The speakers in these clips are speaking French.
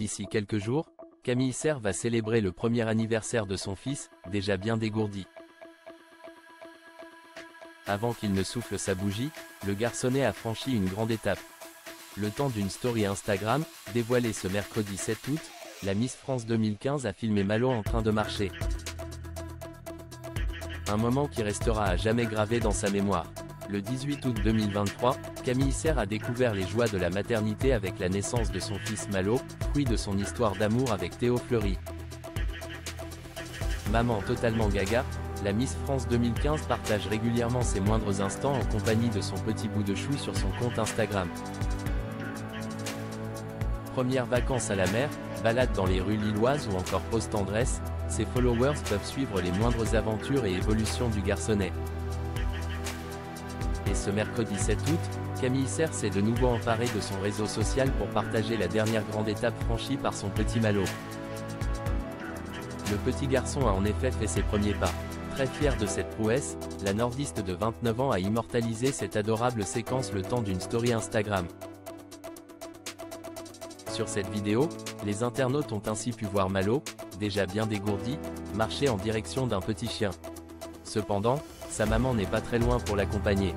d'ici quelques jours, Camille Serre va célébrer le premier anniversaire de son fils, déjà bien dégourdi. Avant qu'il ne souffle sa bougie, le garçonnet a franchi une grande étape. Le temps d'une story Instagram, dévoilée ce mercredi 7 août, la Miss France 2015 a filmé Malo en train de marcher. Un moment qui restera à jamais gravé dans sa mémoire. Le 18 août 2023, Camille Serre a découvert les joies de la maternité avec la naissance de son fils Malo, fruit de son histoire d'amour avec Théo Fleury. Maman totalement gaga, la Miss France 2015 partage régulièrement ses moindres instants en compagnie de son petit bout de chou sur son compte Instagram. Premières vacances à la mer, balade dans les rues lilloises ou encore pause tendresse, ses followers peuvent suivre les moindres aventures et évolutions du garçonnet. Et ce mercredi 7 août, Camille Serre s'est de nouveau emparée de son réseau social pour partager la dernière grande étape franchie par son petit Malo. Le petit garçon a en effet fait ses premiers pas. Très fière de cette prouesse, la nordiste de 29 ans a immortalisé cette adorable séquence le temps d'une story Instagram. Sur cette vidéo, les internautes ont ainsi pu voir Malo, déjà bien dégourdi, marcher en direction d'un petit chien. Cependant, sa maman n'est pas très loin pour l'accompagner.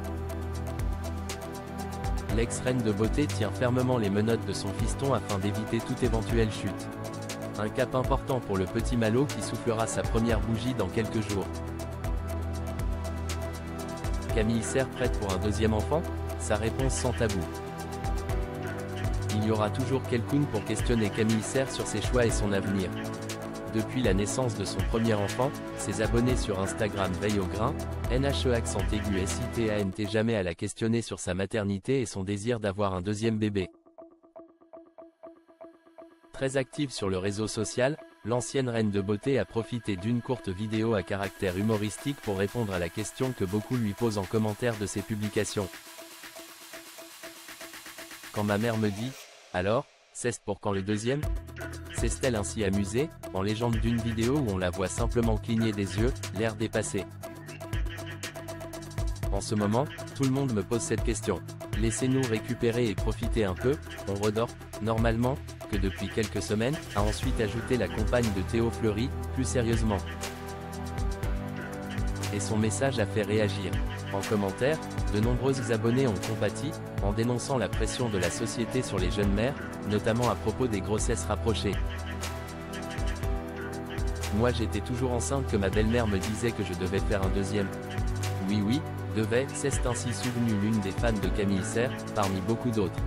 L'ex-reine de beauté tient fermement les menottes de son fiston afin d'éviter toute éventuelle chute. Un cap important pour le petit Malo qui soufflera sa première bougie dans quelques jours. Camille Serre prête pour un deuxième enfant? Sa réponse sans tabou. Il y aura toujours quelqu'un pour questionner Camille Serre sur ses choix et son avenir. Depuis la naissance de son premier enfant, ses abonnés sur Instagram veillent au grain, NHE_SITANT jamais à la questionner sur sa maternité et son désir d'avoir un deuxième bébé. Très active sur le réseau social, l'ancienne reine de beauté a profité d'une courte vidéo à caractère humoristique pour répondre à la question que beaucoup lui posent en commentaire de ses publications. Quand ma mère me dit « Alors, c'est pour quand le deuxième ?» S'est-elle ainsi amusée, en légende d'une vidéo où on la voit simplement cligner des yeux, l'air dépassé. En ce moment, tout le monde me pose cette question. Laissez-nous récupérer et profiter un peu, on redort, normalement, que depuis quelques semaines, a ensuite ajouté la compagne de Théo Fleury, plus sérieusement. Et son message a fait réagir. En commentaire, de nombreux abonnés ont compati, en dénonçant la pression de la société sur les jeunes mères, notamment à propos des grossesses rapprochées. Moi j'étais toujours enceinte que ma belle-mère me disait que je devais faire un deuxième. Oui, devait, c'est ainsi souvenu l'une des fans de Camille Serre, parmi beaucoup d'autres.